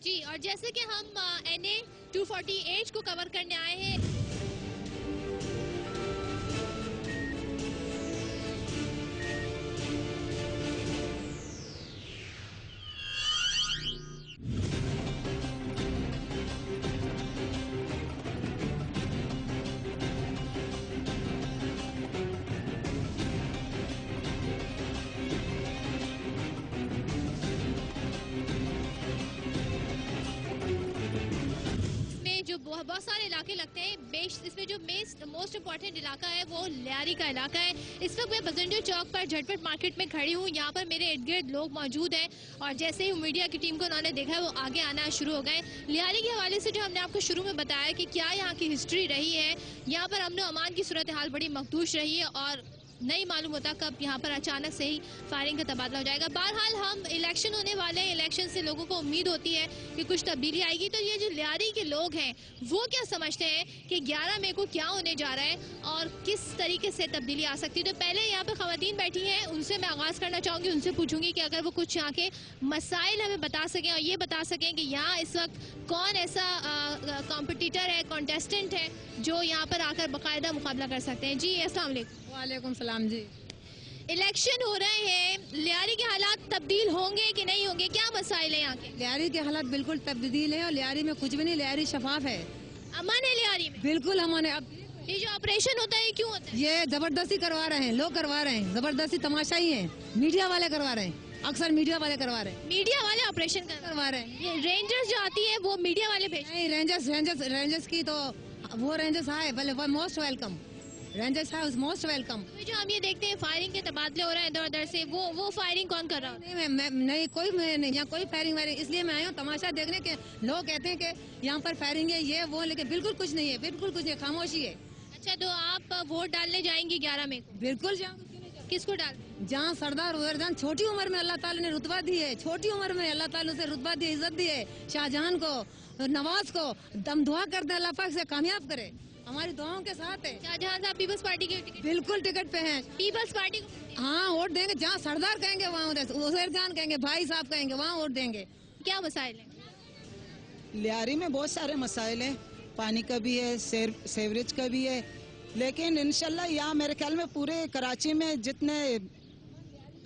जी, और जैसे कि हम NA 248 को कवर करने आए हैं। जो बहुत सारे इलाके लगते हैं, इसमें जो मोस्ट इम्पॉर्टेंट इलाका है वो लियारी का इलाका है। इस वक्त मैं बजंजर चौक पर झटपट मार्केट में खड़ी हूँ। यहाँ पर मेरे इर्द गिर्द लोग मौजूद हैं और जैसे ही मीडिया की टीम को उन्होंने देखा है वो आगे आना शुरू हो गए। लियारी के हवाले से जो हमने आपको शुरू में बताया कि क्या यहाँ की हिस्ट्री रही है, यहाँ पर अमन अमान की सूरत हाल बड़ी मखदूश रही है और नहीं मालूम होता कब यहाँ पर अचानक से ही फायरिंग का तबादला हो जाएगा। बहरहाल हम इलेक्शन होने वाले हैं, इलेक्शन से लोगों को उम्मीद होती है कि कुछ तब्दीली आएगी। तो ये जो लियारी के लोग हैं वो क्या समझते हैं कि 11 मई को क्या होने जा रहा है और किस तरीके से तब्दीली आ सकती है। तो पहले यहाँ पे खवातीन बैठी हैं, उनसे मैं आगाज़ करना चाहूँगी, उनसे पूछूंगी कि अगर वो कुछ यहाँ के मसाइल हमें बता सकें और ये बता सकें कि यहाँ इस वक्त कौन ऐसा कॉम्पिटिटर है, कॉन्टेस्टेंट है जो यहाँ पर आकर बाकायदा मुकाबला कर सकते हैं। जी अस्सलाम वालेकुम। वालेकुम सलाम जी। इलेक्शन हो रहे हैं, लियारी के हालात तब्दील होंगे कि नहीं होंगे, क्या मसाइल है यहाँ के? लियारी के हालात बिल्कुल तब्दील है और लियारी में कुछ भी नहीं, लियारी शफाफ है, अमन है लियारी में। बिल्कुल अमन है। अब ये जो ऑपरेशन होता है क्यों होता है? ये जबरदस्ती करवा रहे हैं, लोग करवा रहे हैं, जबरदस्ती तमाशा ही है, मीडिया वाले करवा रहे हैं, अक्सर मीडिया वाले करवा रहे हैं। मीडिया वाले ऑपरेशन करवा रहे हैं। ये रेंजर्स जो आती है वो मीडिया वाले भेज नहीं, रेंजर्स की तो वो रेंजर्स है, भले मोस्ट वेलकम, रेंजर्स है मोस्ट वेलकम। जो हम ये देखते हैं फायरिंग के तबादले हो रहे हैं इधर उधर से, वो फायरिंग कौन कर रहा है? नहीं मैं नहीं, कोई नहीं, यहाँ कोई फायरिंग वायरिंग, इसलिए मैं आई हूँ तमाशा देखने के। लोग कहते हैं कि यहाँ पर फायरिंग है, ये वो, लेकिन बिल्कुल कुछ नहीं है, बिल्कुल कुछ नहीं, खामोशी है। अच्छा, तो आप वोट डालने जाएंगी 11 मई को? बिल्कुल जाऊँगी। किसको डाल? जहाँ सरदार उधर छोटी उम्र में अल्लाह ताला ने रुतबा दी है, छोटी उम्र में अल्लाह ताला से रुतबा दी, इज्जत दी है। शाहजहां को, नवाज को दम दुआ करते हैं, अल्लाह पाक से कामयाब करे, हमारी दुआओं के साथ है। शाहजहां साहब पीपल्स पार्टी के टिकट? बिल्कुल टिकट पे हैं। पीपल्स पार्टी को? हाँ, वोट देंगे, जहाँ सरदार कहेंगे वहाँ, उजैर खान कहेंगे, भाई साहब कहेंगे, वहाँ वोट देंगे। क्या मसाइल है लियारी में? बहुत सारे मसाइल हैं, पानी का भी है, सेवरेज का भी है, लेकिन इंशाल्लाह यहाँ मेरे ख्याल में पूरे कराची में जितना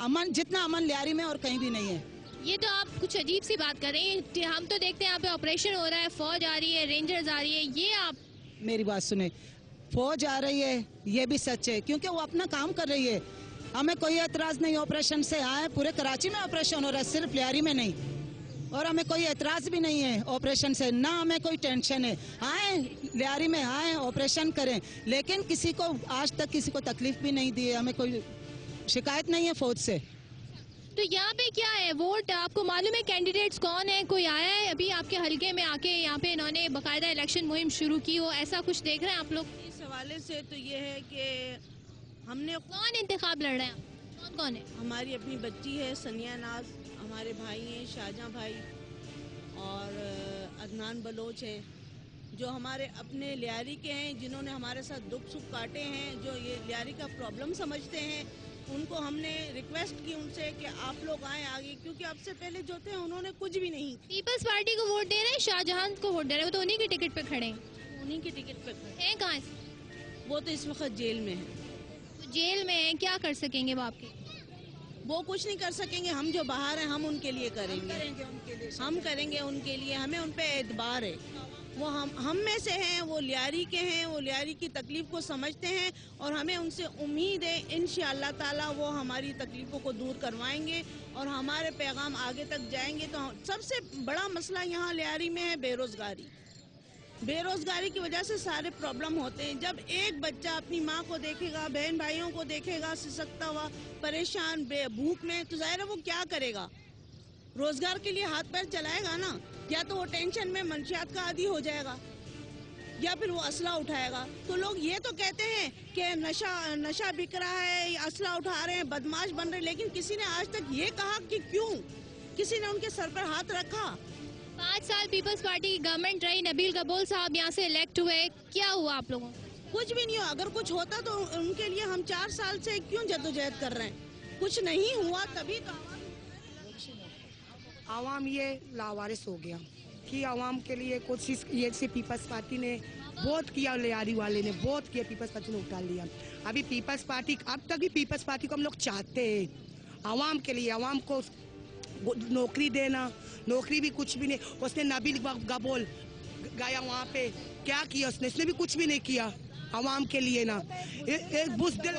अमन लियारी में और कहीं भी नहीं है। ये तो आप कुछ अजीब सी बात कर रही हैं। हम तो देखते हैं यहाँ पे ऑपरेशन हो रहा है, फौज आ रही है, रेंजर्स आ रही है, ये आप मेरी बात सुने, फौज आ रही है ये भी सच है क्योंकि वो अपना काम कर रही है, हमें कोई एतराज नहीं। ऑपरेशन से आए, पूरे कराची में ऑपरेशन हो रहा है, सिर्फ लियारी में नहीं, और हमें कोई एतराज भी नहीं है ऑपरेशन से, ना हमें कोई टेंशन है। आए लियारी में, आए ऑपरेशन करें, लेकिन किसी को आज तक किसी को तकलीफ भी नहीं दी है, हमें कोई शिकायत नहीं है फौज से। तो यहाँ पे क्या है, वोट आपको मालूम है कैंडिडेट्स कौन है? कोई आया है अभी आपके हलके में आके यहाँ पे इन्होंने बाकायदा इलेक्शन मुहिम शुरू की हो, ऐसा कुछ देख रहे हैं आप लोग? इस हवाले से तो ये है कि हमने कौन इंतखाब लड़ रहे हैं, कौन कौन है? हमारी अपनी बच्ची है सनिया नाज, हमारे भाई हैं शाहजहां भाई और अदनान बलोच हैं, जो हमारे अपने लियारी के हैं, जिन्होंने हमारे साथ दुख सुख काटे हैं, जो ये लियारी का प्रॉब्लम समझते हैं। उनको हमने रिक्वेस्ट की उनसे कि आप लोग आए आगे, क्योंकि अब से पहले जो थे उन्होंने कुछ भी नहीं। पीपल्स पार्टी को वोट दे रहे हैं, शाहजहां को वोट दे रहे हैं, वो तो उन्हीं के टिकट पे खड़े हैं। उन्हीं के टिकट पे खड़े हैं कहाँ से? वो तो इस वक्त जेल में है। तो जेल में है, क्या कर सकेंगे वो आपके? वो कुछ नहीं कर सकेंगे, हम जो बाहर हैं हम उनके लिए करेंगे, हम करेंगे उनके लिए, हमें उन पे एतबार है। वो हम में से हैं, वो लियारी के हैं, वो लियारी की तकलीफ को समझते हैं और हमें उनसे उम्मीद है इंशाअल्लाह ताला वो हमारी तकलीफ़ों को दूर करवाएंगे और हमारे पैगाम आगे तक जाएंगे। तो सबसे बड़ा मसला यहाँ लियारी में है बेरोज़गारी। बेरोज़गारी की वजह से सारे प्रॉब्लम होते हैं। जब एक बच्चा अपनी माँ को देखेगा, बहन भाइयों को देखेगा सिसकता हुआ, परेशान, भूख में, तो ज़ाहिर है वो क्या करेगा? रोजगार के लिए हाथ पैर चलाएगा ना, या तो वो टेंशन में मंशियात का आदी हो जाएगा या फिर वो असला उठाएगा। तो लोग ये तो कहते हैं कि नशा बिक रहा है, असला उठा रहे हैं, बदमाश बन रहे हैं, लेकिन किसी ने आज तक ये कहा कि क्यों किसी ने उनके सर पर हाथ रखा? 5 साल पीपल्स पार्टी की गवर्नमेंट रही, नबील कबूल साहब यहाँ से इलेक्ट हुए, क्या हुआ आप लोगों को? कुछ भी नहीं हुआ। अगर कुछ होता तो उनके लिए हम 4 साल से क्यों जद्दोजहद कर रहे हैं? कुछ नहीं हुआ, तभी तो आवाम ये लावारिस हो गया। कि आवाम के लिए कोशिश ये से पीपल्स पार्टी ने बहुत किया, लियारी वाले ने बहुत किया, पीपल्स पार्टी ने उठा लिया। अभी पीपल्स पार्टी अब तक भी पीपल्स पार्टी को हम लोग चाहते हैं आवाम के लिए, आवाम को नौकरी देना, नौकरी भी कुछ भी नहीं। उसने नबील गबोल गया वहाँ पे, क्या किया उसने भी कुछ भी नहीं किया आवाम के लिए ना। एक बुज़दिल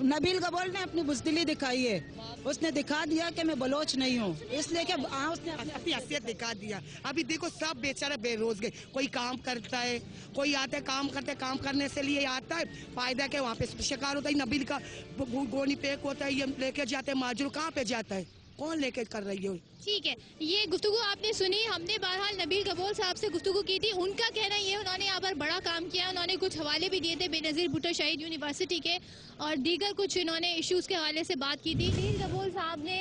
नबील गबोल ने अपनी बुज़दिली दिखाई है, उसने दिखा दिया कि मैं बलोच नहीं हूँ, इसलिए कि उसने अपनी हैसियत दिखा दिया। अभी देखो सब बेचारा बेरोजगार, कोई काम करता है, कोई आता है काम करता है, काम करने से लिए आता है, फायदा क्या वहाँ पे शिकार होता है। नबील का गोनी पेक होता है, ये लेके जाते हैं माजूर, कहाँ पे जाता है, कौन लेके कर रही है। ठीक है, ये गुफ्तगू आपने सुनी, हमने बहरहाल नबील गबोल साहब से गुफ्तगू की थी। उनका कहना ये, उन्होंने यहाँ पर बड़ा काम किया, उन्होंने कुछ हवाले भी दिए थे बेनज़ीर भुट्टो शहीद यूनिवर्सिटी के और दीगर कुछ इन्होंने इश्यूज़ के हवाले से बात की थी। नबील गबोल साहब ने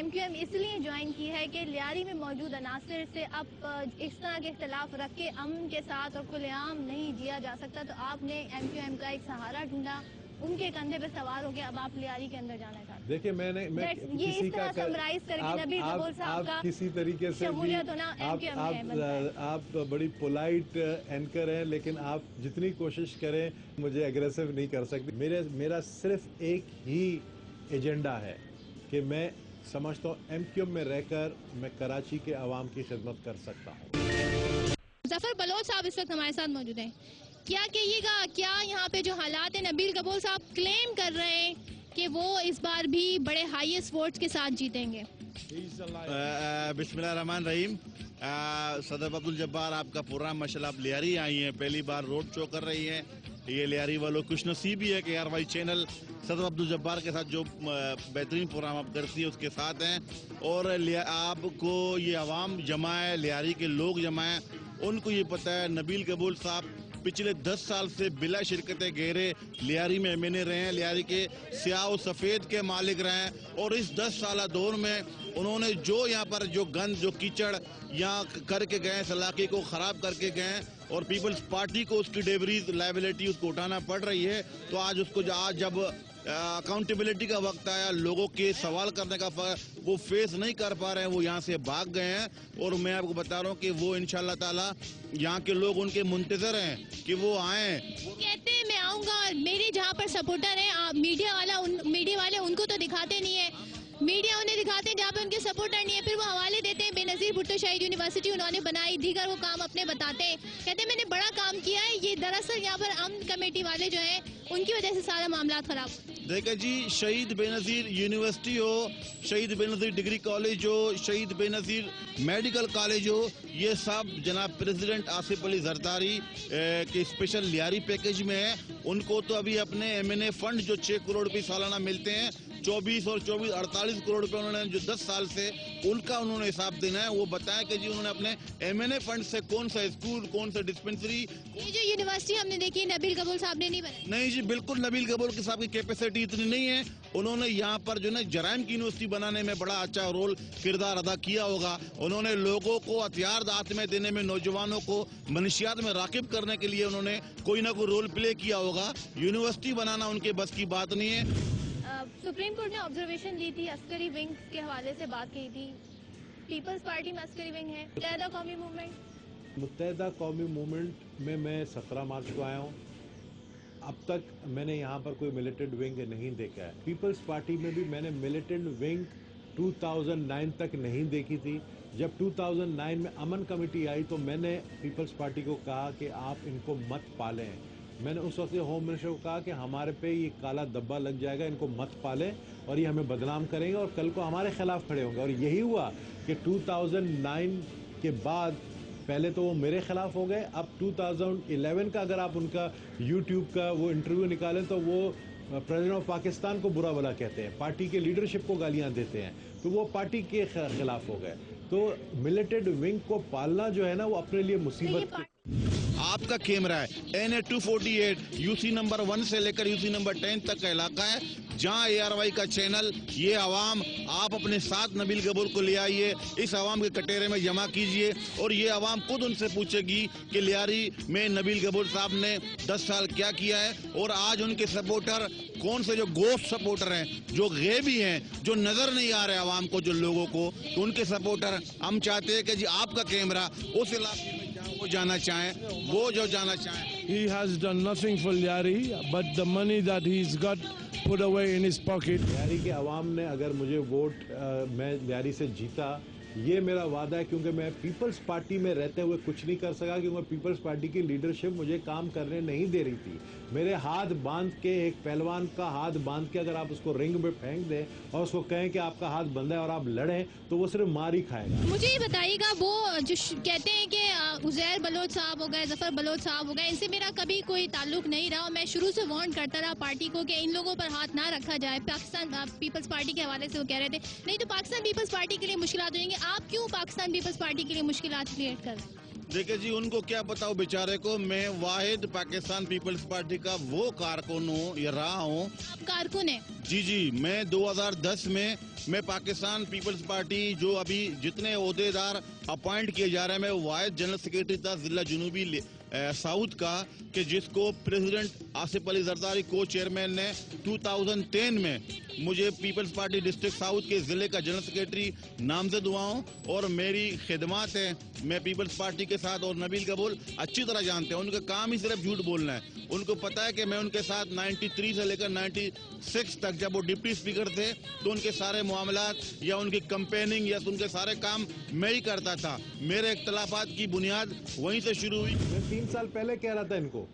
MQM इसलिए ज्वाइन की है कि लियारी में मौजूद अनासर से अब इस तरह के इख्तलाफ रख के अमन के साथ और खुलेआम नहीं जिया जा सकता, तो आपने MQM का एक सहारा ढूंढा, उनके कंधे पे सवार हो गया, अब आप लियारी के अंदर जाना चाहते हैं। देखिए मैं किसी का आप किसी तरीके से भी आप बड़ी पोलाइट एंकर हैं, लेकिन आप जितनी कोशिश करें मुझे एग्रेसिव नहीं कर सकते। मेरा सिर्फ एक ही एजेंडा है कि मैं समझता हूँ MQM में रहकर मैं कराची के अवाम की खिदमत कर सकता हूँ। जफर बलोच साहब इस वक्त हमारे साथ मौजूद हैं, क्या कहिएगा, क्या यहाँ पे जो हालात है, नबील गबोल साहब क्लेम कर रहे हैं कि वो इस बार भी बड़े हाईएस्ट वोट्स के साथ जीतेंगे। बिस्मिल्लाहिर्रहमानिर्रहीम। सदर अब्दुल जब्बार आपका प्रोग्राम माशाल्लाह आप लियारी आई हैं, पहली बार रोड शो कर रही हैं, ये लियारी वालों खुश नसीब ही है कि RY चैनल सदर अब्दुल जब्बार के साथ जो बेहतरीन प्रोग्राम आप करती है उसके साथ हैं। और आपको ये आवाम जमा है, लियारी के लोग जमा है, उनको ये पता है नबील गबोल साहब पिछले 10 साल से बिला शिरकत गहरे लियारी में MNA रहे हैं, लियारी के स्याह और सफ़ेद के मालिक रहे हैं। और इस 10 साल दौर में उन्होंने जो यहाँ पर जो गंद जो कीचड़ यहाँ करके गए, इस इलाके को ख़राब करके गए और पीपल्स पार्टी को उसकी डेवरीज लाइबिलिटी उसको उठाना पड़ रही है। तो आज उसको आज जब अकाउंटेबिलिटी का वक्त आया, लोगों के सवाल करने का वो फेस नहीं कर पा रहे हैं, वो यहाँ से भाग गए हैं। और मैं आपको बता रहा हूँ कि वो इंशाल्लाह ताला यहाँ के लोग उनके मुंतजर हैं कि वो आए। वो कहते हैं मैं आऊँगा, और मेरे जहाँ पर सपोर्टर हैं मीडिया वाले उनको तो दिखाते नहीं है, मीडिया उन्हें दिखाते हैं जहाँ पे उनके सपोर्टर नहीं है, फिर वो हवाले देते हैं बेनज़ीर भुट्टो शहीद यूनिवर्सिटी उन्होंने बनाई, दीगर वो काम अपने बताते हैं, कहते हैं मैंने बड़ा काम किया है। ये दरअसल यहाँ पर अमन कमेटी वाले जो हैं उनकी वजह से सारा मामला खराब। देखिए जी, शहीद बेनज़ीर यूनिवर्सिटी हो, शहीद बेनज़ीर डिग्री कॉलेज हो, शहीद बेनज़ीर मेडिकल कॉलेज हो, ये सब जनाब प्रेसिडेंट आसिफ अली जरदारी के स्पेशल लियारी पैकेज में है। उनको तो अभी अपने MNA फंड जो 6 करोड़ रुपये सालाना मिलते हैं, 24 और 24 48 करोड़ रुपए उन्होंने जो 10 साल से उनका उन्होंने हिसाब देना है। वो बताया कि जी उन्होंने अपने MNA फंड से कौन सा स्कूल, कौन सा डिस्पेंसरी, ये जो यूनिवर्सिटी हमने देखी नबील गबोल साहब ने नहीं बनाई। नहीं जी, बिल्कुल नबील गबोल के साहब की कैपेसिटी इतनी नहीं है। उन्होंने यहाँ पर जो है जराइम की यूनिवर्सिटी बनाने में बड़ा अच्छा रोल किरदार अदा किया होगा। उन्होंने लोगों को हथियार दांत में देने में, नौजवानों को मनशियात में राकिब करने के लिए उन्होंने कोई ना कोई रोल प्ले किया होगा। यूनिवर्सिटी बनाना उनके बस की बात नहीं है। सुप्रीम कोर्ट ने ऑब्जर्वेशन दी थी, अस्करी विंग के हवाले से बात की थी, पीपल्स पार्टी में अस्करी विंग है, मुत्तहिदा कौमी मूवमेंट। मुत्तहिदा कौमी मूवमेंट में मैं 17 मार्च को आया हूँ। अब तक मैंने यहाँ पर कोई मिलिटेंट विंग नहीं देखा है। पीपल्स पार्टी में भी मैंने मिलिटेंट विंग 2009 तक नहीं देखी थी। जब 2009 में अमन कमेटी आई तो मैंने पीपल्स पार्टी को कहा कि आप इनको मत पालें। मैंने उस वक्त होम मिनिस्टर को कहा कि हमारे पे ये काला धब्बा लग जाएगा, इनको मत पालें और ये हमें बदनाम करेंगे और कल को हमारे खिलाफ खड़े होंगे। और यही हुआ कि 2009 के बाद पहले तो वो मेरे खिलाफ हो गए। अब 2011 का अगर आप उनका YouTube का वो इंटरव्यू निकालें तो वो प्रेसिडेंट ऑफ पाकिस्तान को बुरा भला कहते हैं, पार्टी के लीडरशिप को गालियां देते हैं, तो वो पार्टी के खिलाफ हो गए। तो मिलिटेंट विंग को पालना जो है ना वो अपने लिए मुसीबत। आपका कैमरा है NA 248 UC नंबर 1 से लेकर UC नंबर 10 तक का इलाका है। जहां ARY का चैनल, ये आवाम, आप अपने साथ नबील गबूल को ले आइए, इस आवाम के कटेरे में जमा कीजिए और ये आवाम खुद उनसे पूछेगी कि लियारी में नबील गबूल साहब ने 10 साल क्या किया है। और आज उनके सपोर्टर कौन से जो गोश्त सपोर्टर हैं, जो गैबी हैं, जो नजर नहीं आ रहे आवाम को, जो लोगों को, तो उनके सपोर्टर हम चाहते हैं कि जी आपका कैमरा उस इलाके में जहाँ वो जाना चाहें, वो जो जाना चाहें। He has done nothing for Lyari, but the money that he's got put away in his pocket. Lyari के अवाम ने अगर मुझे वोट मैं लियारी से जीता, ये मेरा वादा है, क्योंकि मैं पीपल्स पार्टी में रहते हुए कुछ नहीं कर सका, क्योंकि पीपल्स पार्टी की लीडरशिप मुझे काम करने नहीं दे रही थी। मेरे हाथ बांध के, एक पहलवान का हाथ बांध के अगर आप उसको रिंग में फेंक दें और उसको कहें कि आपका हाथ बंद है और आप लड़ें, तो वो सिर्फ मार ही खाएगा। मुझे ये बताइएगा, वो जो कहते हैं कि उज़ैर बलोच साहब हो गए, जफर बलोच साहब हो गए, इनसे मेरा कभी कोई ताल्लुक नहीं रहा और मैं शुरू से वार्न करता रहा पार्टी को कि इन लोगों पर हाथ ना रखा जाए। पाकिस्तान पीपल्स पार्टी के हवाले से वो कह रहे थे नहीं तो पाकिस्तान पीपल्स पार्टी के लिए मुश्किलात हो जाएंगे। आप क्यों पाकिस्तान पीपल्स पार्टी के लिए मुश्किलात क्रिएट कर रहे हैं? देखिए जी, उनको क्या बताओ बेचारे को, मैं वाहिद पाकिस्तान पीपल्स पार्टी का वो कारकुन हूँ या रहा हूँ। आप कारकुन हैं? जी, मैं 2010 में मैं पाकिस्तान पीपल्स पार्टी जो अभी जितने ओहदेदार अपॉइंट किए जा रहे हैं, मैं वाहिद जनरल सेक्रेटरी था जिला जुनूबी साउथ का, कि जिसको प्रेसिडेंट आसिफ अली जरदारी को चेयरमैन ने 2010 में मुझे पीपल्स पार्टी डिस्ट्रिक्ट साउथ के जिले का जनरल सेक्रेटरी नामजद हुआ हूँ और मेरी खिदमात है। मैं पीपल्स पार्टी के साथ और नबील गबूल अच्छी तरह जानते हैं, उनका काम ही सिर्फ झूठ बोलना है। उनको पता है कि मैं उनके साथ 93 से लेकर 96 तक, जब वो डिप्टी स्पीकर थे, तो उनके सारे मामलात या उनकी कंपेनिंग या उनके सारे काम मैं ही करता था। मेरे इख्तलाफात की बुनियाद वहीं से शुरू हुई। मैं 3 साल पहले कह रहा था इनको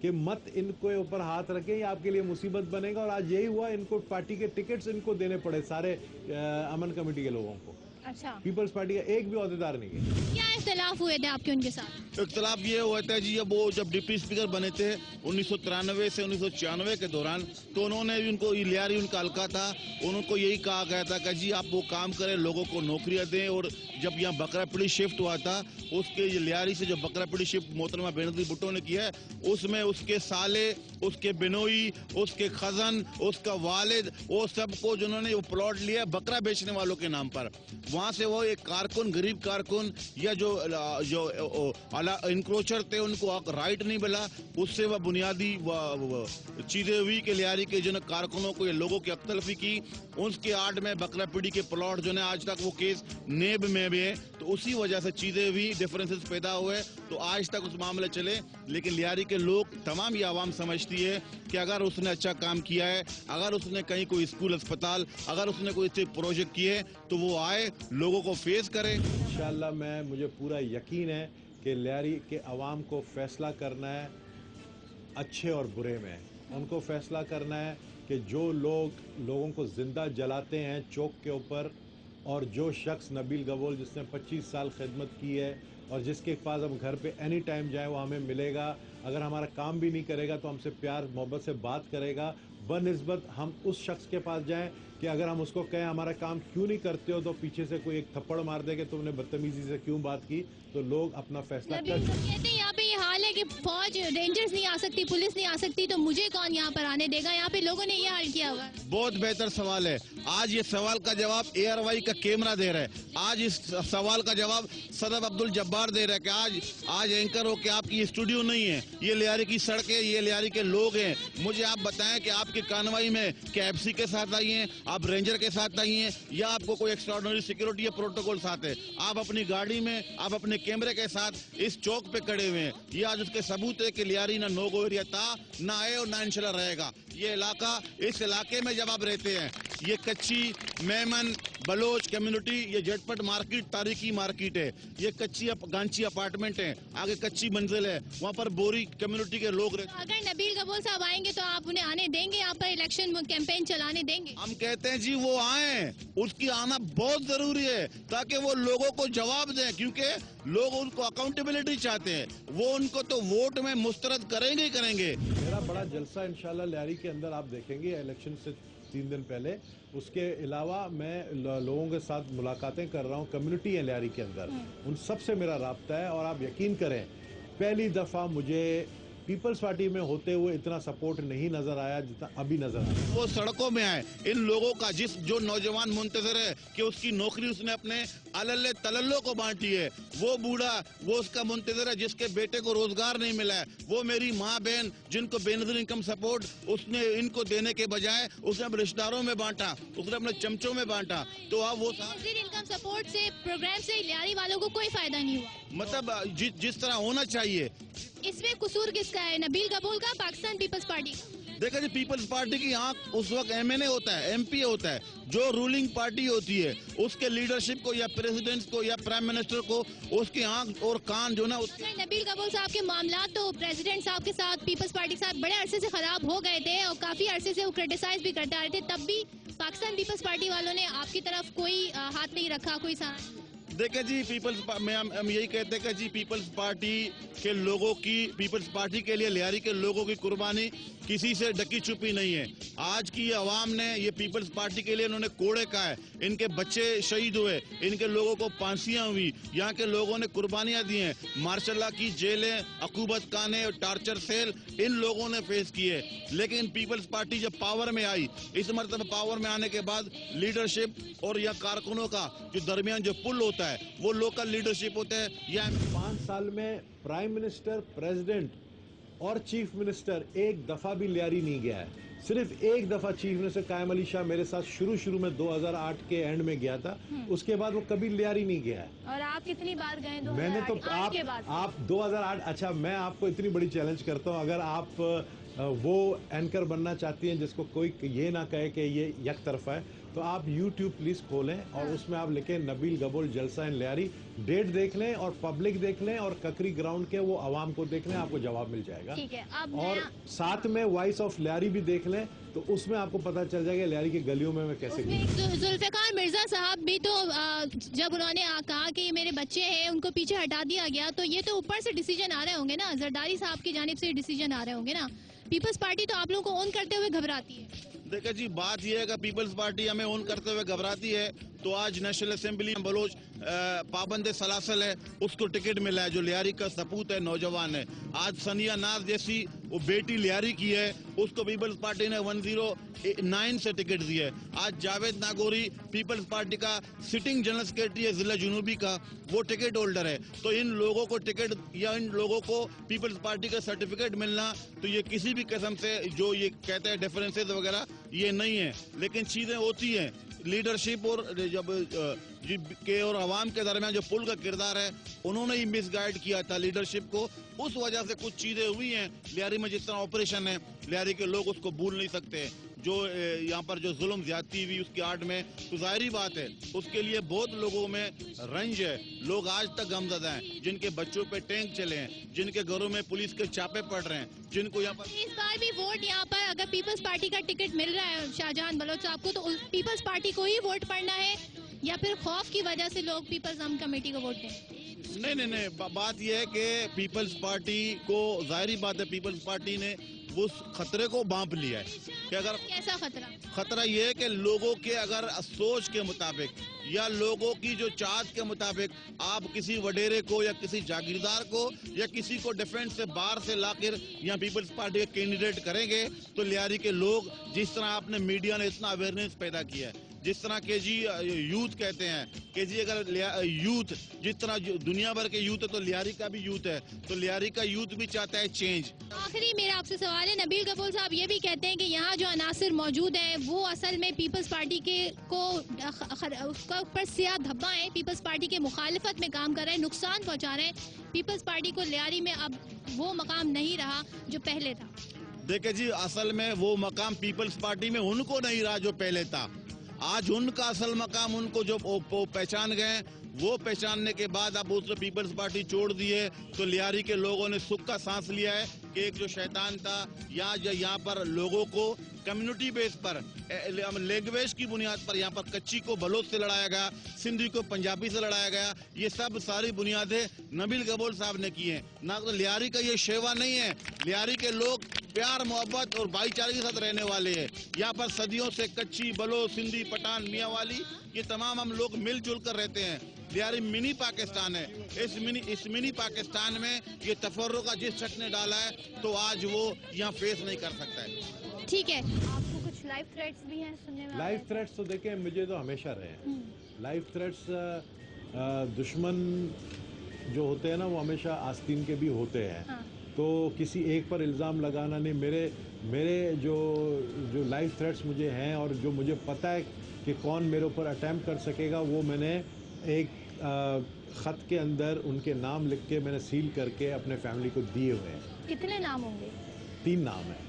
कि मत इनको ऊपर हाथ रखें, ये आपके लिए मुसीबत बनेगा, और आज यही हुआ। इनको पार्टी के टिकट्स इनको देने पड़े सारे अमन कमेटी के लोगों को। अच्छा, पीपल्स पार्टी का एक भी ओहदेदार नहीं है। क्या इख्तलाफ हुए थे आपके उनके साथ? इख्तलाफ ये हुआ था जी, जब डिप्टी स्पीकर बने थे 1993 से 1996 के दौरान, तो उन्होंने भी उनको, लियारी उनका हल्का था, उनको यही कहा गया था कि जी आप वो काम करें, लोगों को नौकरियां दें। और जब यहाँ बकरापीड़ी शिफ्ट हुआ था, उसके लियारी से जो बकरापीड़ी शिफ्ट मोहतरमा बेनज़ीर भुट्टो ने किया है, उसमें उसके साले, उसके बिनोई, उसके खजन, उसका वालिद, वो सबको जिन्होंने वो प्लॉट लिया बकरा बेचने वालों के नाम पर, वहां से वो एक कारकुन, गरीब कारकुन या जो इंक्रोचर थे, उनको राइट नहीं मिला। उससे वह बुनियादी चीजें हुई कि लियारी के जिन कारकुनों को, ये लोगों की अख्तलफी की, उसके आड़ में बकरापीड़ी के प्लॉट जो है आज तक वो केस नेब में भी है, तो उसी वजह से चीजें हुई, डिफरेंसेस पैदा हुए, तो आज तक उस मामले चले। लेकिन लियारी के लोग, तमाम ये आवाम समझती है कि अगर उसने अच्छा काम किया है, अगर उसने कहीं कोई स्कूल, अस्पताल, अगर उसने कोई प्रोजेक्ट किए, तो वो आए, लोगों को फेस करे। इंशाल्लाह मुझे पूरा यकीन है कि लियारी के अवाम को फैसला करना है अच्छे और बुरे में। उनको फैसला करना है कि जो लोगों को जिंदा जलाते हैं चौक के ऊपर, और जो शख्स नबील गबूल जिसने 25 साल खिदमत की है और जिसके पास हम घर पे एनी टाइम जाए वो हमें मिलेगा, अगर हमारा काम भी नहीं करेगा तो हमसे प्यार मोहब्बत से बात करेगा, बनिस्बत हम उस शख्स के पास जाएं कि अगर हम उसको कहें हमारा काम क्यों नहीं करते हो, तो पीछे से कोई एक थप्पड़ मार दे कि तुमने बदतमीजी से क्यों बात की, तो लोग अपना फैसला कर सकते हैं। कहते हैं यहाँ पे ये हाल है कि फौज, रेंजर्स नहीं आ सकती, पुलिस नहीं आ सकती, तो मुझे कौन यहाँ पर आने देगा? यहाँ पे लोगों ने ये हाल किया हुआ है। बहुत बेहतर सवाल है। आज ये सवाल का जवाब ARY का कैमरा दे रहा है। आज इस सवाल का जवाब सदर अब्दुल जब्बार दे रहा है कि आज एंकर हो कि आपकी स्टूडियो नहीं है, ये लियारी की सड़कें, ये लियारी के लोग हैं। मुझे आप बताएं कि आपकी कार्रवाई में KFC के साथ आई हैं, आप रेंजर के साथ आई हैं, या आपको कोई एक्स्ट्राऑर्डिनरी सिक्योरिटी या प्रोटोकॉल साथ है? आप अपनी गाड़ी में, आप अपने कैमरे के साथ इस चौक पे खड़े हुए हैं। ये आज उसके सबूत है कि लियारी ना नो गो एरिया था, ना है और ना इंशाल्लाह रहेगा। ये इलाका, इस इलाके में जब आप रहते हैं, ये कच्ची मेमन बलोच कम्युनिटी, ये झटपट मार्केट, तारीखी मार्केट है, ये कच्ची गांची अपार्टमेंट है, आगे कच्ची मंजिल है, वहाँ पर बोरी कम्युनिटी के लोग रहते हैं। अगर नबील गबूल साहब आएंगे तो आप उन्हें आने देंगे यहाँ पर, इलेक्शन कैंपेन चलाने देंगे? हम कहते हैं जी वो आए, उसकी आना बहुत जरूरी है ताकि वो लोगों को जवाब दें, क्योंकि लोग उनको अकाउंटेबिलिटी चाहते हैं। वो उनको तो वोट में मुस्तरद करेंगे ही करेंगे। मेरा बड़ा जलसा इंशाल्लाह लियारी के अंदर आप देखेंगे इलेक्शन से 3 दिन पहले। उसके अलावा मैं लोगों के साथ मुलाकातें कर रहा हूँ, कम्युनिटी है लियारी के अंदर, उन सब से मेरा राब्ता है। और आप यकीन करें, पहली दफ़ा मुझे पीपल्स पार्टी में होते हुए इतना सपोर्ट नहीं नजर आया जितना अभी नजर आया। वो सड़कों में आए, इन लोगों का जो नौजवान मुंतजर है कि उसकी नौकरी उसने अपने अलल्ले तलल्लो को बांटी है, वो बूढ़ा वो उसका मुंतजर है जिसके बेटे को रोजगार नहीं मिला है, वो मेरी माँ बहन जिनको बेनजीर इनकम सपोर्ट उसने इनको देने के बजाय उसने अपने रिश्तेदारों में बांटा, उसने अपने चमचों में बांटा। तो अब वो इनकम सपोर्ट से प्रोग्राम से लियारी वालों को कोई फायदा नहीं हुआ, मतलब जिस तरह होना चाहिए। इसमें कसूर किसका है, नबील कबूल का, पाकिस्तान पीपल्स पार्टी? देखा जी, पीपल्स पार्टी की आंख उस वक्त MNA होता है, MP होता है, जो रूलिंग पार्टी होती है, उसके लीडरशिप को या प्रेसिडेंट को या प्राइम मिनिस्टर को उसकी आंख और कान जो ना नबील कबूल साहब के मामला तो प्रेसिडेंट साहब के साथ पीपल्स पार्टी के साथ बड़े अरसे से खराब हो गए थे और काफी अरसे से वो क्रिटिसाइज भी करते आ रहे थे, तब भी पाकिस्तान पीपल्स पार्टी वालों ने आपकी तरफ कोई हाथ नहीं रखा, कोई साथ? देखे जी, हम यही कहते हैं कि जी पीपल्स पार्टी के लोगों की, पीपल्स पार्टी के लिए लियारी के लोगों की कुर्बानी किसी से ढकी छुपी नहीं है। आज की ये अवाम ने ये पीपल्स पार्टी के लिए इन्होंने कोड़े का है, इनके बच्चे शहीद हुए, इनके लोगों को फांसियां हुई, यहाँ के लोगों ने कुर्बानियां दी हैं, मार्शल की जेलें, अकूबत खाने और टार्चर सेल इन लोगों ने फेस किए। लेकिन पीपल्स पार्टी जब पावर में आई, इस मरतबा पावर में आने के बाद लीडरशिप और या कारकुनों का जो दरमियान जो पुल होता है वो लोकल लीडरशिप होता है। या 5 साल में प्राइम मिनिस्टर, प्रेसिडेंट और चीफ मिनिस्टर एक दफा भी लियारी नहीं गया है। सिर्फ एक दफा चीफ मिनिस्टर कायम अली शाह मेरे साथ शुरू में 2008 के एंड में गया था, उसके बाद वो कभी लियारी नहीं गया है। और आप कितनी बार गए? मैंने तो आप 2008, अच्छा मैं आपको इतनी बड़ी चैलेंज करता हूँ, अगर आप वो एंकर बनना चाहती हैं जिसको कोई ये ना कहे कि ये एक तरफा है, तो आप YouTube प्लीज खोलें और उसमें आप लिखें नबील गबोल जलसा इन लियारी, डेट देख लें और पब्लिक देख लें और ककरी ग्राउंड के वो आवाम को देख लें, आपको जवाब मिल जाएगा। ठीक है, अब और साथ में वॉइस ऑफ लियारी भी देख लें तो उसमें आपको पता चल जाएगा लियारी की गलियों में मैं कैसे जुल्फिकार मिर्जा साहब भी तो जब उन्होंने कहा कि मेरे बच्चे हैं उनको पीछे हटा दिया गया, तो ये तो ऊपर से डिसीजन आ रहे होंगे ना, जरदारी साहब की जानिब से डिसीजन आ रहे होंगे ना। पीपल्स पार्टी तो आप लोगों को ऑन करते हुए घबराती है। देखिए जी, बात यह है कि पीपल्स पार्टी हमें ऑन करते हुए घबराती है, तो आज नेशनल असेंबली में बलोच पाबंद सलासल है, उसको टिकट मिला है, जो लियारी का सपूत है, नौजवान है। आज सनिया नाज जैसी वो बेटी लियारी की है, उसको पीपल्स पार्टी ने 109 से टिकट दी है। आज जावेद नागौरी पीपल्स पार्टी का सिटिंग जनरल सेक्रेटरी है जिला जुनूबी का, वो टिकट होल्डर है। तो इन लोगों को टिकट या इन लोगों को पीपल्स पार्टी का सर्टिफिकेट मिलना, तो ये किसी भी किस्म से जो ये कहते हैं डिफरेंसेस वगैरह ये नहीं है, लेकिन चीजें होती हैं। लीडरशिप और जब के और आवाम के दरमियान जो पुल का किरदार है, उन्होंने ही मिसगाइड किया था लीडरशिप को, उस वजह से कुछ चीजें हुई हैं। लियारी में जिस तरह ऑपरेशन है, लियारी के लोग उसको भूल नहीं सकते। जो यहाँ पर जो जुल्म ज्यादती हुई उसकी आड़ में, तो जाहिर बात है उसके लिए बहुत लोगों में रंज है। लोग आज तक गमज़दा हैं, जिनके बच्चों पे टैंक चले हैं, जिनके घरों में पुलिस के छापे पड़ रहे हैं, जिनको यहाँ पर इस बार भी वोट यहाँ पर अगर पीपल्स पार्टी का टिकट मिल रहा है शाहजहां बलोच साहब को, तो पीपल्स पार्टी को ही वोट पड़ना है या फिर खौफ की वजह से लोग पीपल्स हम कमेटी को वोट दें? नहीं, बात यह है कि पीपल्स पार्टी को, जाहिर बात है पीपल्स पार्टी ने उस खतरे को भांप लिया है कि अगर कैसा खतरा ये है कि लोगों के अगर सोच के मुताबिक या लोगों की जो चाहत के मुताबिक आप किसी वडेरे को या किसी जागीरदार को या किसी को डिफेंस से बाहर से लाकर यहाँ पीपल्स पार्टी के कैंडिडेट करेंगे, तो लियारी के लोग, जिस तरह आपने मीडिया ने इतना अवेयरनेस पैदा किया है, जिस तरह के जी यूथ कहते हैं कि जी अगर यूथ जिस तरह दुनिया भर के यूथ है तो लियारी का भी यूथ है, तो लियारी का यूथ भी चाहता है चेंज। आखिरी मेरा आपसे सवाल है, नबील कबूल साहब ये भी कहते हैं कि यहाँ जो अनासिर मौजूद हैं वो असल में पीपल्स पार्टी के को उसका ऊपर सिया धब्बा है, पीपल्स पार्टी के मुखालिफत में काम कर रहे हैं, नुकसान पहुँचा रहे हैं पीपल्स पार्टी को। लियारी में अब वो मकाम नहीं रहा जो पहले था। देखिए जी, असल में वो मकाम पीपल्स पार्टी में उनको नहीं रहा जो पहले था। आज उनका असल मकाम उनको जो पहचान गए, वो पहचानने के बाद अब उसने पीपल्स पार्टी छोड़ दी है, तो लियारी के लोगों ने सुख का सांस लिया है कि एक जो शैतान था यहाँ पर लोगों को कम्युनिटी बेस पर, लैंग्वेज की बुनियाद पर यहाँ पर कच्ची को बलोच से लड़ाया गया, सिंधी को पंजाबी से लड़ाया गया। ये सब सारी बुनियादें नबील कबूल साहब ने की हैं, ना तो लियारी का ये शेवा नहीं है। लियारी के लोग प्यार मोहब्बत और भाईचारे के साथ रहने वाले हैं। यहाँ पर सदियों से कच्ची, बलोच, सिंधी, पठान, मियांवाली ये तमाम हम लोग मिलजुल कर रहते हैं। लियारी मिनी पाकिस्तान है। इस मिनी पाकिस्तान में ये तफर्रुका जिस शख्स ने डाला है तो आज वो यहाँ फेस नहीं कर सकता है। ठीक है, आपको कुछ लाइव थ्रेट्स भी हैं सुनने में? लाइव थ्रेट्स तो देखें मुझे तो हमेशा रहे हैं। लाइव थ्रेट्स दुश्मन जो होते हैं ना वो हमेशा आस्तीन के भी होते हैं। हाँ। तो किसी एक पर इल्ज़ाम लगाना नहीं। मेरे जो लाइव थ्रेट्स मुझे हैं और जो मुझे पता है कि कौन मेरे ऊपर अटैम्प्ट कर सकेगा, वो मैंने एक ख़त के अंदर उनके नाम लिख के मैंने सील करके अपने फैमिली को दिए हुए हैं। कितने नाम होंगे? 3 नाम है।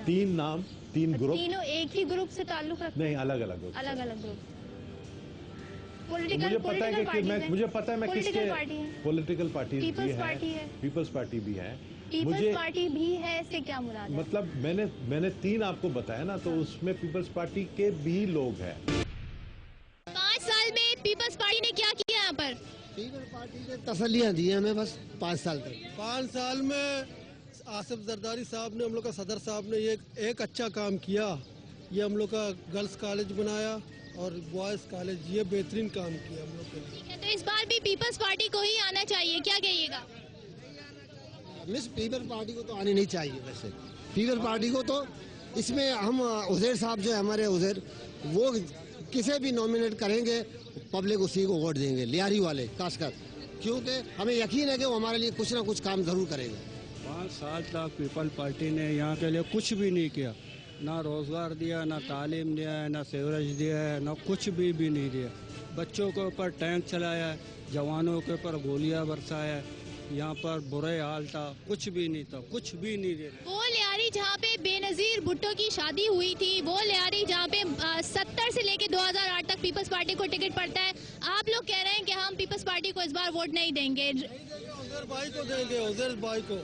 3 नाम 3 ग्रुप। तीनों एक ही ग्रुप से ताल्लुक रखते हैं? नहीं, अलग अलग ग्रुप। अलग अलग ग्रुप। मुझे पता है कि मुझे पता है मैं किसके पॉलिटिकल पार्टी भी है, पीपल्स पार्टी भी है, पीपल्स पार्टी भी है। इससे क्या मुराद है? मतलब मैंने 3 आपको बताया ना, तो उसमें पीपल्स पार्टी के भी लोग हैं। 5 साल में पीपल्स पार्टी ने क्या किया यहाँ पर? पीपल्स पार्टी ने तसल्लियाँ दी हमें बस 5 साल तक। 5 साल में आसिफ जरदारी साहब ने, हम लोग का सदर साहब ने ये एक अच्छा काम किया। ये हम लोग का गर्ल्स कॉलेज बनाया और बॉयज कॉलेज, ये बेहतरीन काम किया हम लोग के लिए। तो इस बार भी पीपल्स पार्टी को ही आना चाहिए, क्या कहिएगा? मिस पीपल्स पार्टी को तो आनी नहीं चाहिए। वैसे पीपल्स पार्टी को तो इसमें हम उज़ैर साहब जो है हमारे उज़ैर, वो किसे भी नॉमिनेट करेंगे पब्लिक उसी को वोट देंगे, लियारी वाले खासकर, क्योंकि हमें यकीन है कि वो हमारे लिए कुछ ना कुछ काम जरूर करेंगे। 5 साल तक पीपल्स पार्टी ने यहाँ के लिए कुछ भी नहीं किया, ना रोजगार दिया, ना तालीम दिया है, ना सीवरेज दिया है, ना कुछ भी नहीं दिया। बच्चों के ऊपर टैंक चलाया है, जवानों के ऊपर गोलियां बरसाया है, यहाँ पर बुरे हाल था, कुछ भी नहीं था, कुछ भी नहीं दिया। वो लियारी जहाँ पे बेनजीर भुट्टो की शादी हुई थी, वो लियारी जहाँ पे 70 से लेके 2008 तक पीपल्स पार्टी को टिकट पड़ता है, आप लोग कह रहे हैं कि हम पीपल्स पार्टी को इस बार वोट नहीं देंगे? उज़ैर भाई को देंगे, उज़ैर भाई को।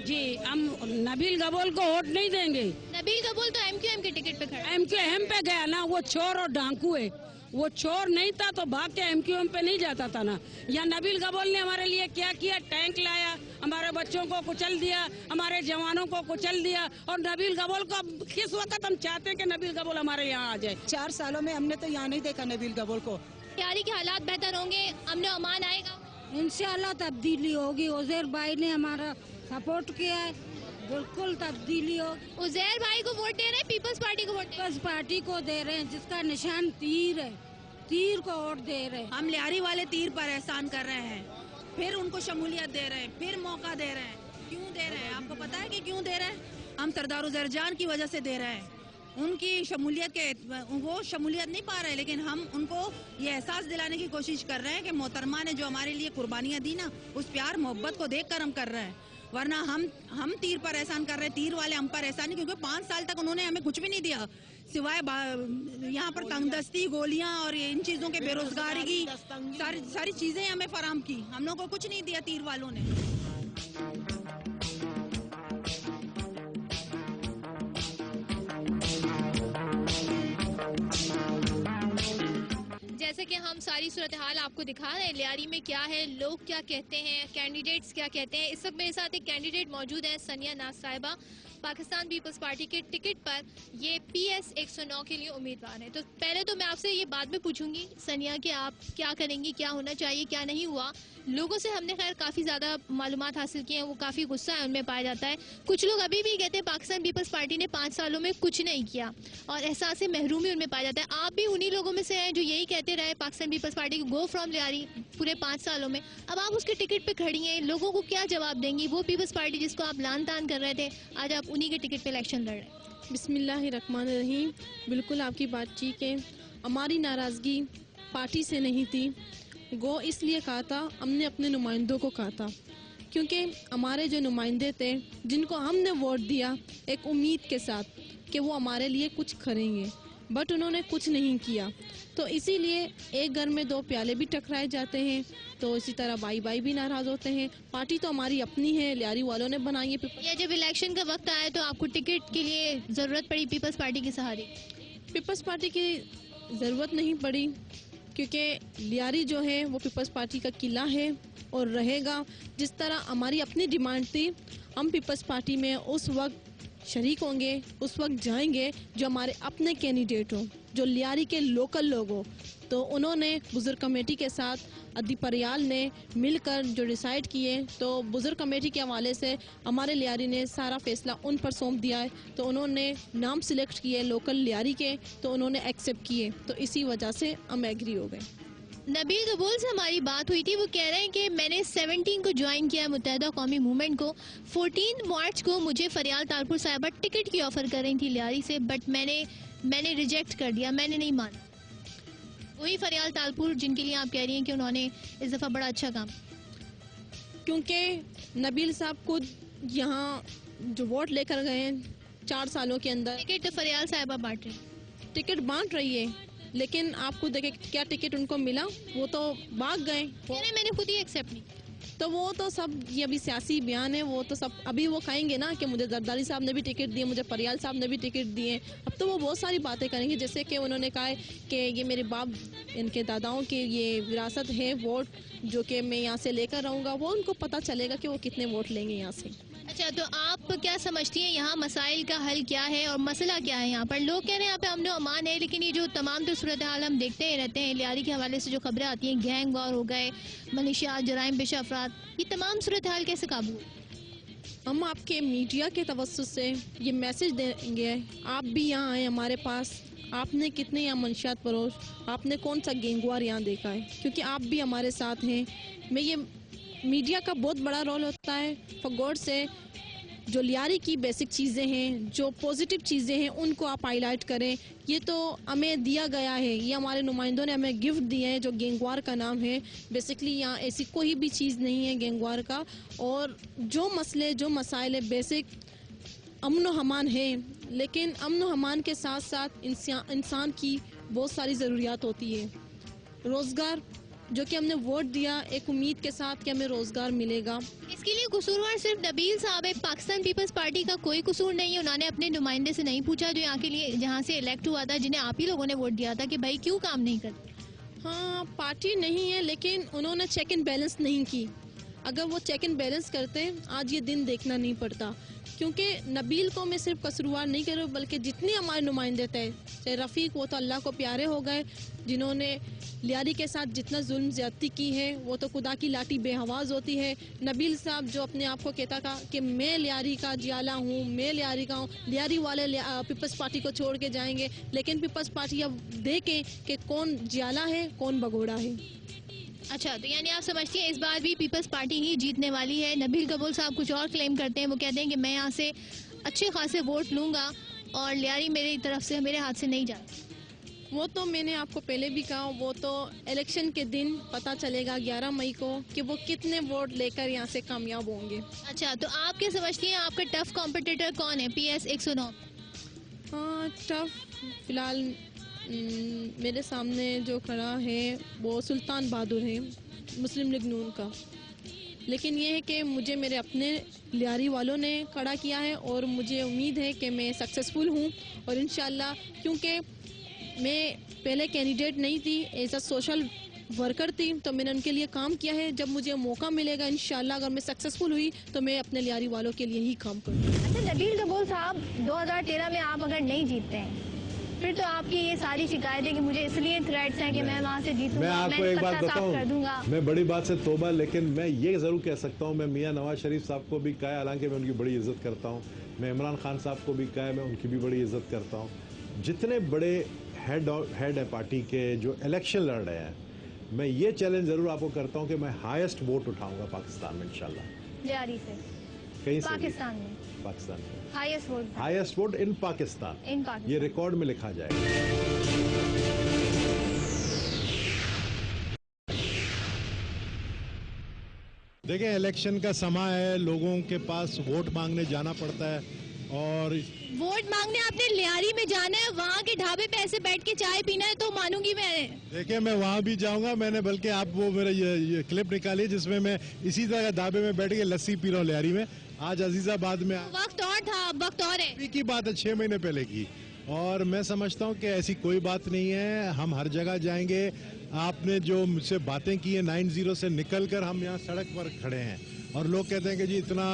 जी, हम नबील गबोल को वोट नहीं देंगे। नबील गबोल तो एमक्यूएम के टिकट पे खड़ा है। एमक्यूएम पे गया ना, वो चोर और डांकू है। वो चोर नहीं था तो भाग के एमक्यूएम पे नहीं जाता था ना। या नबील गबोल ने हमारे लिए क्या किया? टैंक लाया, हमारे बच्चों को कुचल दिया, हमारे जवानों को कुचल दिया। और नबील गबोल को किस वक्त हम चाहते हैं कि नबील गबोल हमारे यहाँ आ जाए? 4 सालों में हमने तो यहाँ नहीं देखा नबील गबोल को। लियारी के हालात बेहतर होंगे, अमन अमान आएगा? इंशाल्लाह तब्दीली होगी। उज़ैर भाई ने हमारा सपोर्ट किया है, बिल्कुल तब्दीली हो। उज़ैर भाई को वोट दे रहे हैं, पीपल्स पार्टी को वोट दे रहे हैं? पीपल्स पार्टी को दे रहे हैं, जिसका निशान तीर है, तीर को वोट दे रहे हैं। हम लियारी वाले तीर पर एहसान कर रहे हैं, फिर उनको शमूलियत दे रहे हैं, फिर मौका दे रहे हैं। क्यों दे रहे हैं? आपको पता है कि क्यों दे रहे हैं? हम सरदार उज़ैर जान की वजह से दे रहे हैं। उनकी शमूलियत के, वो शमूलियत नहीं पा रहे, लेकिन हम उनको ये एहसास दिलाने की कोशिश कर रहे हैं कि मोहतरमा ने जो हमारे लिए कुर्बानियाँ दी ना, उस प्यार मोहब्बत को देख कर हम कर रहे हैं। वरना हम तीर पर एहसान कर रहे हैं, तीर वाले हम पर एहसान नहीं, क्योंकि 5 साल तक उन्होंने हमें कुछ भी नहीं दिया सिवाय यहाँ पर तंगदस्ती, गोलियां और इन चीजों के, बेरोजगारी की सारी चीजें हमें फराहम की। हम लोगों को कुछ नहीं दिया तीर वालों ने। जैसे कि हम सारी सूरत हाल आपको दिखा रहे हैं लियारी में क्या है, लोग क्या कहते हैं, कैंडिडेट्स क्या कहते हैं। इस वक्त मेरे साथ एक कैंडिडेट मौजूद है, सनिया नाज साहिबा, पाकिस्तान पीपल्स पार्टी के टिकट पर ये PS 109 के लिए उम्मीदवार है। तो पहले तो मैं आपसे ये बाद में पूछूंगी सनिया कि आप क्या करेंगी, क्या होना चाहिए, क्या नहीं हुआ। लोगों से हमने खैर काफ़ी ज़्यादा मालूमात हासिल की हैं, वो काफ़ी गुस्सा है उनमें पाया जाता है। कुछ लोग अभी भी कहते हैं पाकिस्तान पीपल्स पार्टी ने 5 सालों में कुछ नहीं किया और एहसास महरूमी उनमें पाया जाता है। आप भी उन्हीं लोगों में से हैं जो यही कहते रहे पाकिस्तान पीपल्स पार्टी को गो फ्रॉम लियारी पूरे 5 सालों में। अब आप उसके टिकट पर खड़ी हैं, लोगों को क्या जवाब देंगी? वो पीपल्स पार्टी जिसको आप लान तान कर रहे थे, आज आप उन्हीं के टिकट पर इलेक्शन लड़ रहे हैं। बिस्मिल्लाहिर्रहमानिर्रहीम। बिल्कुल आपकी बात ठीक है। हमारी नाराज़गी पार्टी से नहीं थी, गो इसलिए कहा था, हमने अपने नुमाइंदों को कहा था, क्योंकि हमारे जो नुमाइंदे थे जिनको हमने वोट दिया एक उम्मीद के साथ कि वो हमारे लिए कुछ करेंगे, बट उन्होंने कुछ नहीं किया। तो इसीलिए एक घर में 2 प्याले भी टकराए जाते हैं, तो इसी तरह भाई भाई भी नाराज़ होते हैं। पार्टी तो हमारी अपनी है, लियारी वालों ने बनाई है। ये जब इलेक्शन का वक्त आया तो आपको टिकट के लिए ज़रूरत पड़ी पीपल्स पार्टी के सहारे? पीपल्स पार्टी की ज़रूरत नहीं पड़ी, क्योंकि लियारी जो है वो पीपल्स पार्टी का किला है और रहेगा। जिस तरह हमारी अपनी डिमांड थी, हम पीपल्स पार्टी में उस वक्त शरीक होंगे, उस वक्त जाएंगे जो हमारे अपने कैंडिडेट हों, जो लियारी के लोकल लोग हों। तो उन्होंने बुजुर्ग कमेटी के साथ अदी परियाल ने मिलकर जो डिसाइड किए, तो बुजुर्ग कमेटी के हवाले से हमारे लियारी ने सारा फैसला उन पर सौंप दिया है। तो उन्होंने नाम सिलेक्ट किए लोकल लियारी के, तो उन्होंने एक्सेप्ट किए, तो इसी वजह से हम एग्री हो गए। नबील कबूल से हमारी बात हुई थी, वो कह रहे हैं कि मैंने 17 को ज्वाइन किया मुत्तहिदा कौमी मूवमेंट को। 14 मार्च को मुझे फरियाल तालपुर साहिबा टिकट की ऑफ़र कर रही थी लियारी से, बट मैंने रिजेक्ट कर दिया, मैंने नहीं माना। वही फरियाल तालपुर जिनके लिए आप कह रही हैं कि उन्होंने इस दफ़ा बड़ा अच्छा काम, क्योंकि नबील साहब खुद यहाँ जो वोट लेकर गए हैं 4 सालों के अंदर, टिकट तो फरियाल साहिबा बांट रही, टिकट बांट रही है, लेकिन आपको देखे क्या टिकट उनको मिला, वो तो भाग गए। मैंने खुद ही एक्सेप्ट नहीं, तो वो तो सब ये अभी सियासी बयान है, वो तो सब अभी वो कहेंगे ना कि मुझे जरदारी साहब ने भी टिकट दिए, मुझे परियाल साहब ने भी टिकट दिए। अब तो वो बहुत सारी बातें करेंगे, जैसे कि उन्होंने कहा है कि ये मेरे बाप, इनके दादाओं की ये विरासत है वोट, जो कि मैं यहाँ से लेकर रहूँगा। वो उनको पता चलेगा कि वो कितने वोट लेंगे यहाँ से। अच्छा, तो आप क्या समझती हैं यहाँ मसाइल का हल क्या है और मसला क्या है? यहाँ पर लोग कह रहे हैं यहाँ पे अमन अमान है, लेकिन ये जो तमाम तो सूरत हाल हम देखते ही रहते हैं, लियारी के हवाले से जो खबरें आती हैं, गैंग वॉर हो गए, मलिशिया, जराइम पेशा अफराद, ये तमाम सूरत हाल कैसे काबू? हम आपके मीडिया के तवस्सुस से ये मैसेज देंगे, आप भी यहाँ आए हमारे पास, आपने कितने यहाँ मंशियात परोस, आपने कौन सा गैंगवार यहाँ देखा है, क्योंकि आप भी हमारे साथ हैं। मैं ये मीडिया का बहुत बड़ा रोल होता है, फॉर गॉड से जो लियारी की बेसिक चीज़ें हैं, जो पॉजिटिव चीज़ें हैं, उनको आप हाईलाइट करें। ये तो हमें दिया गया है, ये हमारे नुमाइंदों ने हमें गिफ्ट दिए हैं, जो गैंगवार का नाम है। बेसिकली यहाँ ऐसी कोई भी चीज़ नहीं है गैंगवार का, और जो मसले, जो मसाइल है बेसिक अमन व अमान है, लेकिन अमन व अमान के साथ साथ इंसान की बहुत सारी ज़रूरियात होती है। रोज़गार, जो कि हमने वोट दिया एक उम्मीद के साथ कि हमें रोजगार मिलेगा, इसके लिए कसूरवार सिर्फ नबील साहब है, पाकिस्तान पीपल्स पार्टी का कोई कसूर नहीं है। उन्होंने अपने नुमाइंदे से नहीं पूछा जो यहाँ के लिए, जहाँ से इलेक्ट हुआ था, जिन्हें आप ही लोगों ने वोट दिया था, कि भाई क्यों काम नहीं करते? हाँ, पार्टी नहीं है, लेकिन उन्होंने चेक एंड बैलेंस नहीं की। अगर वो चेक एंड बैलेंस करते, आज ये दिन देखना नहीं पड़ता। क्योंकि नबील को मैं सिर्फ कसूरवार नहीं कर रहा, बल्कि जितने हमारे नुमाइंदे थे, चाहे रफ़ीक, वो तो अल्लाह को प्यारे हो गए, जिन्होंने लियारी के साथ जितना जुल्म ज्यादती की है, वो तो खुदा की लाठी बेहवाज होती है। नबील साहब जो अपने आप को कहता था कि मैं लियारी का जियाला हूँ, मैं लियारी का हूँ, लियारी वाले पीपल्स पार्टी को छोड़ के जाएंगे, लेकिन पीपल्स पार्टी अब देखें कि कौन जियाला है, कौन भगोड़ा है। अच्छा, तो यानी आप समझती हैं इस बार भी पीपल्स पार्टी ही जीतने वाली है। नबील कबूल साहब कुछ और क्लेम करते हैं, वो कहते हैं कि मैं यहाँ से अच्छे खासे वोट लूँगा और लियारी मेरी तरफ से, मेरे हाथ से नहीं जाती। वो तो मैंने आपको पहले भी कहा, वो तो इलेक्शन के दिन पता चलेगा 11 मई को कि वो कितने वोट लेकर यहाँ से कामयाब होंगे। अच्छा, तो आप क्या समझती हैं आपका टफ कॉम्पिटिटर कौन है PS 109? हाँ, टफ फिलहाल मेरे सामने जो खड़ा है वो सुल्तान बहादुर है, मुस्लिम लीग नून का। लेकिन ये है कि मुझे मेरे अपने लियारी वालों ने खड़ा किया है और मुझे उम्मीद है कि मैं सक्सेसफुल हूँ, और इंशाल्लाह, क्योंकि मैं पहले कैंडिडेट नहीं थी, एज अ सोशल वर्कर थी, तो मैंने उनके लिए काम किया है। जब मुझे मौका मिलेगा इंशाल्लाह, अगर मैं सक्सेसफुल हुई तो मैं अपने लियारी वालों के लिए ही काम करूँगी। अच्छा, नबील कबूल साहब, 2013 में आप अगर नहीं जीतते हैं, फिर तो आपकी ये सारी शिकायतें कि मुझे इसलिए थ्रेट्स हैं कि मैं वहाँ से जीतूंगा, मैं आपको एक बात बताऊं, मैं बड़ी बात से तौबा, लेकिन मैं ये ज़रूर कह सकता हूँ, मैं मियाँ नवाज शरीफ साहब को भी कहा है, हालांकि मैं उनकी बड़ी इज्जत करता हूँ, मैं इमरान खान साहब को भी कहा है, मैं उनकी भी बड़ी इज्जत करता हूँ, जितने बड़े हेड है पार्टी के जो इलेक्शन लड़ रहे हैं, मैं ये चैलेंज ज़रूर आपको करता हूँ कि मैं हाईएस्ट वोट उठाऊंगा पाकिस्तान में इंशाल्लाह। लियारी से कहीं से पाकिस्तान में हाईएस्ट वोट इन पाकिस्तान, ये रिकॉर्ड में लिखा जाएगा। देखिए, इलेक्शन का समय है, लोगों के पास वोट मांगने जाना पड़ता है, और वोट मांगने आपने लियारी में जाना है, वहाँ के ढाबे पे ऐसे बैठ के चाय पीना है तो मानूंगी मैं। देखिए, मैं वहाँ भी जाऊंगा, मैंने बल्कि आप वो मेरा ये क्लिप निकाली जिसमें मैं इसी तरह ढाबे में बैठ के लस्सी पी रहा हूँ लियारी में। आज अजीजाबाद में वक्त और था, अब वक्त और है की बात है, 6 महीने पहले की, और मैं समझता हूँ कि ऐसी कोई बात नहीं है, हम हर जगह जाएंगे, आपने जो मुझसे बातें की है 90 से निकलकर हम यहाँ सड़क पर खड़े हैं और लोग कहते हैं कि जी इतना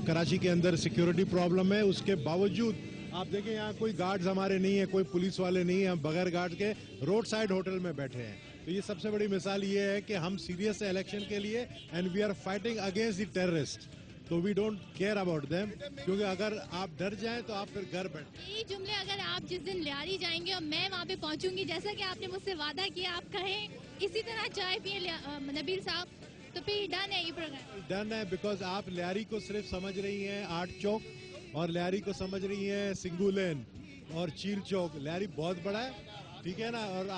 कराची के अंदर सिक्योरिटी प्रॉब्लम है, उसके बावजूद आप देखें यहाँ कोई गार्ड्स हमारे नहीं है, कोई पुलिस वाले नहीं है, हम बगैर गार्ड के रोड साइड होटल में बैठे हैं। तो ये सबसे बड़ी मिसाल ये है कि हम सीरियस है इलेक्शन के लिए and we are fighting against the terrorist, तो we don't care about them, क्योंकि अगर आप डर जाएं तो आप फिर घर बैठ। ये जुमले अगर आप जिस दिन लियारी जाएंगे और मैं वहाँ पे पहुँचूंगी, जैसा कि आपने मुझसे वादा किया, आप कहें इसी तरह चाय पिए नबील साहब, तो फिर डन है ये प्रोग्राम? डन है, बिकॉज आप लियारी को सिर्फ समझ रही हैं 8 चौक और लियारी को समझ रही हैं सिंगू लेन और चीर चौक। लियारी बहुत बड़ा है, ठीक है ना, और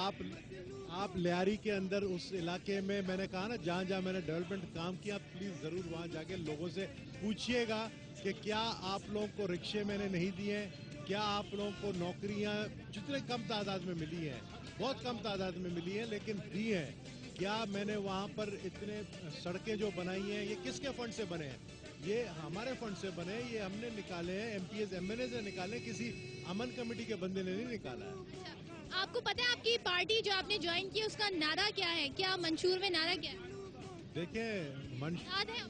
आप लियारी के अंदर उस इलाके में, मैंने कहा ना जहाँ जहाँ मैंने डेवलपमेंट काम किया, प्लीज जरूर वहाँ जाके लोगों से पूछिएगा कि क्या आप लोगों को रिक्शे मैंने नहीं दिए, क्या आप लोगों को नौकरियाँ जितने कम तादाद में मिली हैं, बहुत कम तादाद में मिली हैं लेकिन दी हैं, क्या मैंने वहाँ पर इतने सड़कें जो बनाई हैं ये किसके फंड से बने हैं? ये हमारे फंड से बने, ये हमने निकाले हैं, एमपीएस एमएनए से निकाले, किसी अमन कमेटी के बंदे ने नहीं निकाला है। आपको पता है आपकी पार्टी जो आपने ज्वाइन की उसका नारा क्या है? क्या मंशूर में नारा क्या है? देखिए याद है?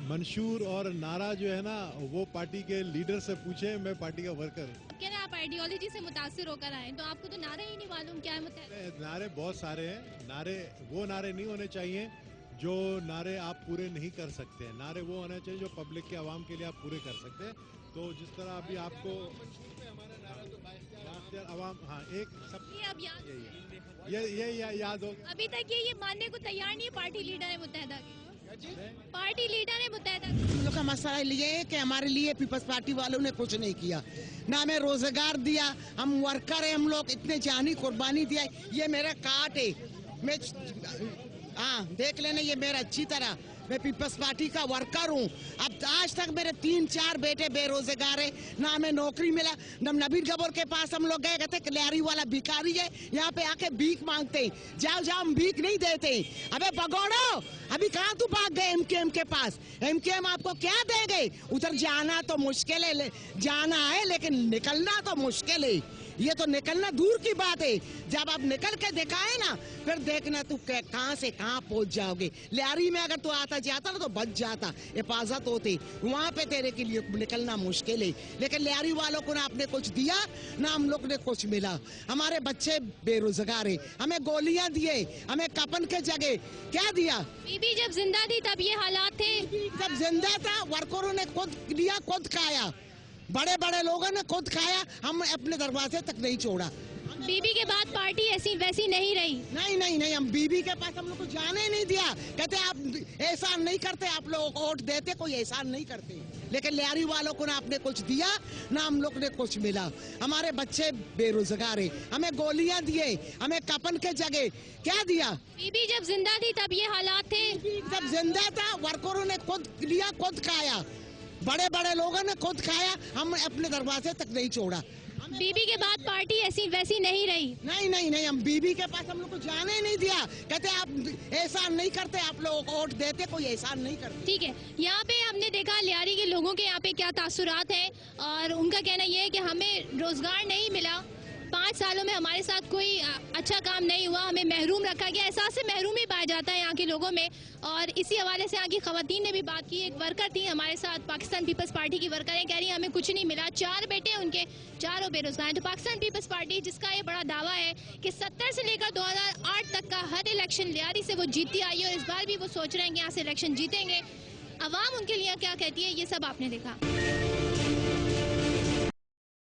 मंशूर और नारा जो है ना वो पार्टी के लीडर से पूछे, मैं पार्टी का वर्कर हूँ। क्या आप आइडियोलॉजी से मुतासिर होकर आए तो आपको तो नारा ही नहीं मालूम क्या है? नारे बहुत सारे हैं, नारे वो नारे नहीं होने चाहिए जो नारे आप पूरे नहीं कर सकते हैं, नारे वो होने चाहिए जो पब्लिक के आवाम के लिए आप पूरे कर सकते हैं। तो जिस तरह अभी आपको आवाम, हाँ एक सब अब ये याद हो, अभी तक ये मानने को तैयार नहीं है पार्टी लीडर है मुत्तहिदा के, पार्टी लीडर है मुत्तहिदा। हम लोग का मसला ये है कि हमारे लिए पीपल्स पार्टी वालों ने कुछ नहीं किया, ना हमें रोजगार दिया, हम वर्कर है, हम लोग इतने जानी कुर्बानी दिया। ये मेरा कार्ड है, मैं हाँ देख लेना, ये मेरा अच्छी तरह, मैं पीपल्स पार्टी का वर्कर हूँ। अब आज तक मेरे 3-4 बेटे बेरोजगार है, ना हमें नौकरी मिला। नबील गबर के पास हम लोग गए, कहते लियारी वाला भिखारी है, यहाँ पे आके भीख मांगते, जाओ जाओ, हम भीख नहीं देते। अबे भगोड़ो, अभी कहाँ तू भाग गए एमकेएम के पास? एमकेएम आपको क्या देंगे? उधर जाना तो मुश्किल है, जाना है लेकिन निकलना तो मुश्किल है। ये तो निकलना दूर की बात है, जब आप निकल के दिखाए ना फिर देखना तू कहाँ से कहाँ पहुंच जाओगे। लियारी में अगर तू आता जाता ना तो बच जाता, हिफाजत होती, वहाँ पे तेरे के लिए निकलना मुश्किल है। लेकिन लियारी वालों को ना आपने कुछ दिया ना हम लोग ने कुछ मिला। हमारे बच्चे बेरोजगार है, हमें गोलियां दिए, हमें कफन के जगह क्या दिया? बीबी जब जिंदा थी तब ये हालात थे? जब जिंदा था वर्करों ने खुद लिया, खुद खाया, बड़े बड़े लोगों ने खुद खाया, हम अपने दरवाजे तक नहीं छोड़ा। बीबी के बाद पार्टी ऐसी वैसी नहीं रही? नहीं, हम बीबी के पास हम लोग को जाने नहीं दिया। कहते आप एहसान नहीं करते, आप लोग वोट देते, कोई एहसान नहीं करते। लेकिन लियारी वालों को ना आपने कुछ दिया ना हम लोग ने कुछ मिला। हमारे बच्चे बेरोजगार है, हमें गोलियां दिए, हमें कफन के जगह क्या दिया? बीबी जब जिंदा थी तब ये हालात थे? जब जिंदा था वर्करों ने खुद लिया, खुद खाया, बड़े बड़े लोगों ने खुद खाया, हम अपने दरवाजे तक नहीं छोड़ा। बीबी के बाद पार्टी ऐसी वैसी नहीं रही? नहीं, हम बीबी के पास हम लोग को जाने नहीं दिया। कहते आप एहसान नहीं करते, आप लोग वोट देते, कोई एहसान नहीं करते। ठीक है, यहाँ पे हमने देखा लियारी के लोगों के यहाँ पे क्या तासुरात हैं और उनका कहना यह है कि हमें रोजगार नहीं मिला, 5 सालों में हमारे साथ कोई अच्छा काम नहीं हुआ, हमें महरूम रखा गया। एहसास से महरूमी पाया जाता है यहाँ के लोगों में। और इसी हवाले से यहाँ की खवातीन ने भी बात की। एक वर्कर थी हमारे साथ, पाकिस्तान पीपल्स पार्टी की वर्कर है, कह रही है हमें कुछ नहीं मिला, 4 बेटे उनके, चारों बेरोजगार हैं। तो पाकिस्तान पीपल्स पार्टी जिसका ये बड़ा दावा है कि 70 से लेकर 2008 तक का हर इलेक्शन लियारी से वो जीतती आई है और इस बार भी वो सोच रहे हैं कि यहाँ से इलेक्शन जीतेंगे। अवाम उनके लिए क्या कहती है ये सब आपने देखा।